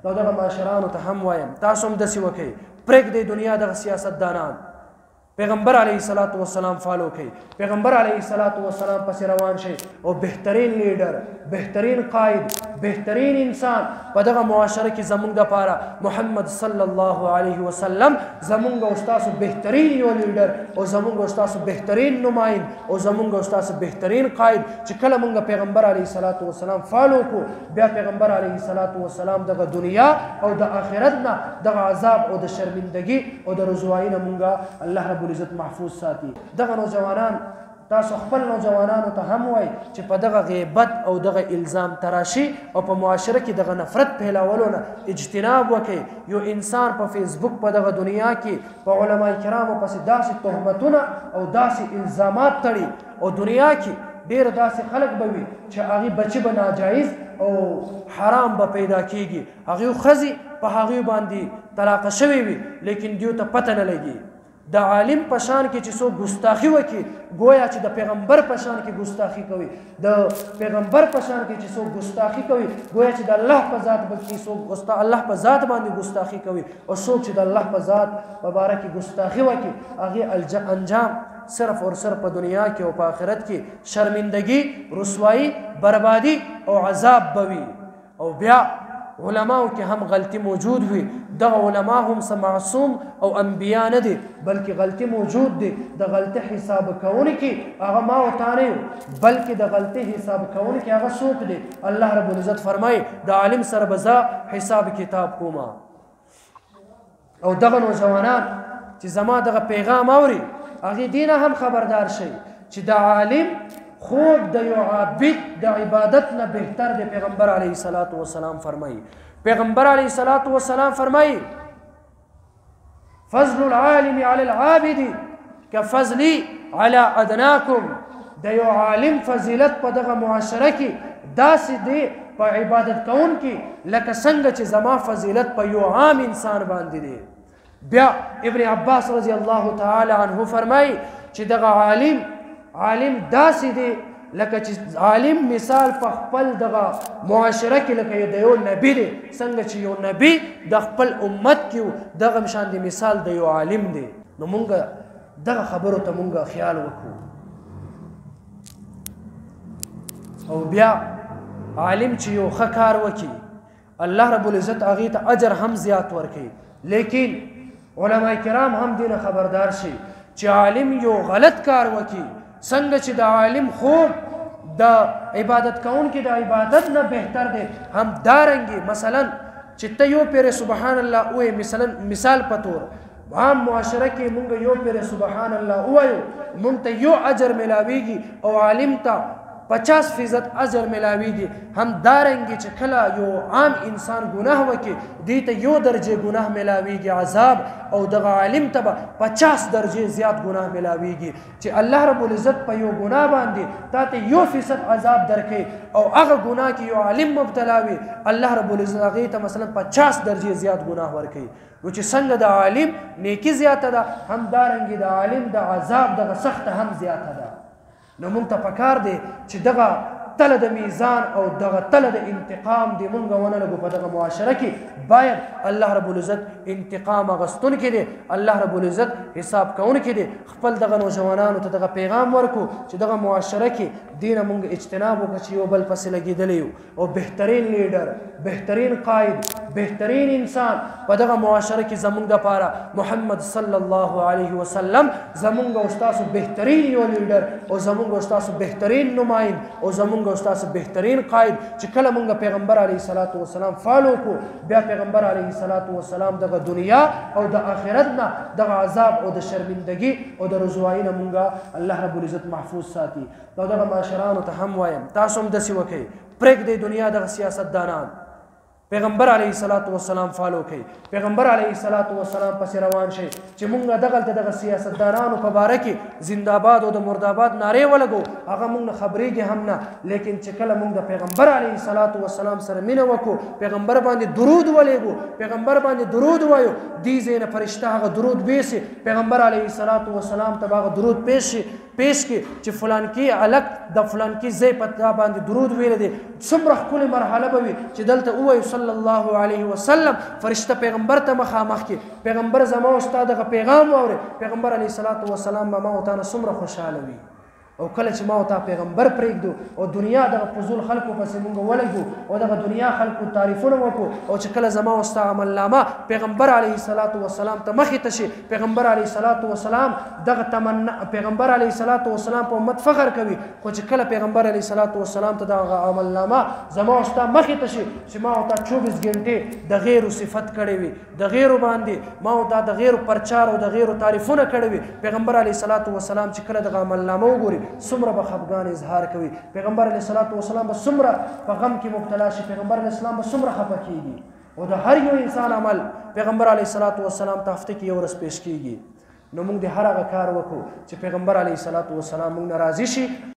نو دغه معاشرانو ته هم وایم تاسو هم داسې وکئ پرېږدئ دنیا دغه سیاستدانان پیغمبر علیه الصلاۃ والسلام فالو کوي پیغمبر علیه الصلاۃ والسلام پسې روان شي او بهترین لیډر بهترین قائد بهترین انسان په دغه معاشره کې زمونږ دپاره محمد صلی الله علیه وسلم زمونږ او ستاسو بهترین یو لیډر او زمونږ او ستاسو بهترین نمایند او زمونږ او ستاسو بهترین قائد چې کله مونږ پیغمبر علیه الصلاۃ والسلام فالو کو بیا پیغمبر علیه الصلاۃ والسلام دغه دنیا او د آخرت نه دغه عذاب او د شرمندگی او د رسوایی نه مونږ الله رب العزت محفوظ ساتي دغه نوجوانان تاسو خپل نوجوانانو ته هم وای چې په دغه غیبت او دغه الزام تراشي او په معاشره کې دغه نفرت پھیلاولو نه اجتناب وکړي یو انسان په فیسبوک په دغه دنیا کې په علما کرامو پسې داسې تهمتونه او داسې الزامات تړي او دنیا کې ډېر داسې خلک به وي چې هغې بچي به ناجایز او حرام به پیدا کیږي هغې ښځې په هغې باندې طلاقه شوې وي لیکن دیو ته پته نه لګي د عالم په شان کې چې څوک ګستاخي وکړي گویا چې د پیغمبر په شان کې ګستاخي کوي د پیغمبر په شان کې چې څوک ګستاخي کوي گویا چې د الله په ذات باندې څوک الله په ذات باندې ګستاخي کوي او څوک چې د الله په ذات مبارک کې ګستاخي وکړي هغې انجام صرف اور صرف په دنیا کې او په آخرت کې شرمندگی رسوایی بربادی او عذاب بوي او بیا علماء کې هم غلطی موجود وي دغه علماء هم معصوم او انبیا نه دي بلکې غلطی موجود دي د غلطی حساب کوونکي هغه ما او تا نه بلکې د غلطی حساب کوونکي هغه څوک دي الله رب العزت فرمایي د عالم سره به حساب کتاب کوما او دغه نوجوانان چې زما دغه پیغام اوري هغې دینه هم خبردار شي چې د عالم خوب د یو عابد د عبادت نه بهتر دی پیغمبر علیه الصلاۃ والسلام فرمایي پیغمبر علیه الصلاۃ والسلام فرمایي فضل العالم علی العابد کفضلی علی ادناکم د یو عالم فضیلت په دغه معاشره کې داسې دی په عبادت کوونکي لکه څنګه چې زما فضیلت په یو عام انسان باندې دی بیا ابن عباس رضی الله تعالی عنه فرمایي چې دغه عالم داسې دی لکه چې عالم مثال په خپل دغه معاشره کې لکه د یو نبی دی څنګه چې یو نبی د خپل امت کې دغه شان دی مثال د یو عالم دی نو مونږ دغه خبرو ته مونږ خیال وکړو او بیا عالم چې یو ښه کار وکړي الله رب العزت هغې ته اجر هم زیات ورکوي لیکن علما کرام هم دینه خبردار شي چې عالم یو غلط کار وکړي څنګه چې د عالم خوب د عبادت کوونکي د عبادت نه بهتر دی هم دارنګې مثلا چې ته یو پیر سبحان الله ووایې مثال په طور عام معاشره کې مونږ یو پیر سبحان الله ووایو مونږ ته یو اجر ملاویږي او عالم ته 50% اجر ملاویږي هم دارنګې چې کله یو عام انسان ګناه وکړي دې ته یو درجه ګناه ملاویږي عذاب او دغه عالم ته به 50 درجه زیات ګناه ملاویږي چې الله رب العزت په یو ګناه باندې تا ته 1% عذاب درکړي او هغه ګناه کې یو عالم مبتلا وي الله رب العزت هغې ته مثلا 50 درجه زیات ګناه ورکوي نو چې څنګه د عالم نیکي زیاته ده هم دارنګې د عالم د عذاب دغه سخته هم زیاته ده نو مونږ ته پکار دی چې دغه تله د میزان او دغه تله د انتقام دی مونږ ونه لګو په دغه معاشره کې باید الله رب العزت انتقام اخیستونکی دی الله رب العزت حساب کوونکی دی خپل دغه نوجوانانو ته دغه پیغام ورکو چې دغه معاشره کې دینه مونږ اجتناب وکړو چې یو بل پسې لګېدلی یو او بهترین لیډر بهترین قائد بهترین انسان په دغه معاشره کې زمونږ دپاره محمد صلی الله علیه وسلم زمونږ او ستاسو بهترین یو لیډر او زمونږ او ستاسو بهترین نمایند او زمونږ او ستاسو بهترین قائد چې کله مونږ پیغمبر علیه الصلاۃ والسلام فالو کو بیا پیغمبر علیه الصلاۃ والسلام دغه دنیا او د آخرت نه دغه عذاب او د شرمندگی او د رسوایی نه مونږ الله رب العزت محفوظ ساتي نو دغه معاشرانو ته هم وایم تاسو هم داسې وکئ پرېږدئ دنیا دغه سیاستدانان پیغمبر علیه الصلاۃ والسلام فالو کوي پیغمبر علیه الصلاۃ والسلام پسې روان شي چې مونږ دغلته دغه سیاستدانانو په باره کې زنده‌باد او د مرده‌باد نارې ولګو هغه مونږ نه خبرېږي هم نه لیکن چې کله مونږ د پیغمبر علیه الصلاۃ والسلام سره مینه وکړو پیغمبر باندې درود ولېږو پیغمبر باندې درود وایو دې ځای نه فرشته هغه درود بیسي پیغمبر علیه الصلاۃ والسلام ته به هغه درود پیش شي پیش کې چې فلان کې الک د فلان کې ځای په تا باندې درود ویل دي څومره ښکلې مرحله به وي چې دلته ووایو صلی الله علیه وسلم فرشته پیغمبر ته مخامخ کې پیغمبر زما او ستا دغه پیغام واوري پیغمبر علیه الصلاة والسلام به ما او تا نه څومره خوشحاله وي او کله چې ما او تا پیغمبر پرېږدو او دنیا دغه فضول خلکو پسې مونږ ولګو او دغه دنیا خلکو تعریفونه وکړو او چې کله زما او ستا عملنامه پیغمبر علیه الصلاة والسلام ته مخې ته شي پیغمبر علیه الصلاة والسلام دغه تمنا پیغمبر علیه الصلاة والسلام په امت فخر کوي خو چې کله پیغمبر علیه الصلاة والسلام ته دغه عملنامه زما او ستا مخې ته شي چې ما او تا 24 ګنټې د غیرو صفت کړې وي د غیرو باندې ما او تا د غیرو پرچار او د غیرو تعریفونه کړې وي پیغمبر علیه الصلاة والسلام چې کله دغه عملنامه وګوري څومره به خفګان اظهار کوي پیغمبر علیه الصلاة والسلام به څومره په غم کې مبتلا شي پیغمبر علیه السلام به څومره خفه کېږي او د هر یو انسان عمل پیغمبر علیه الصلاة والسلام ته هفته کې یو ورځ پیش کېږي نو موږ د هر هغه کار وکړو چې پیغمبر علیه الصلاة والسلام موږ نه راضي شي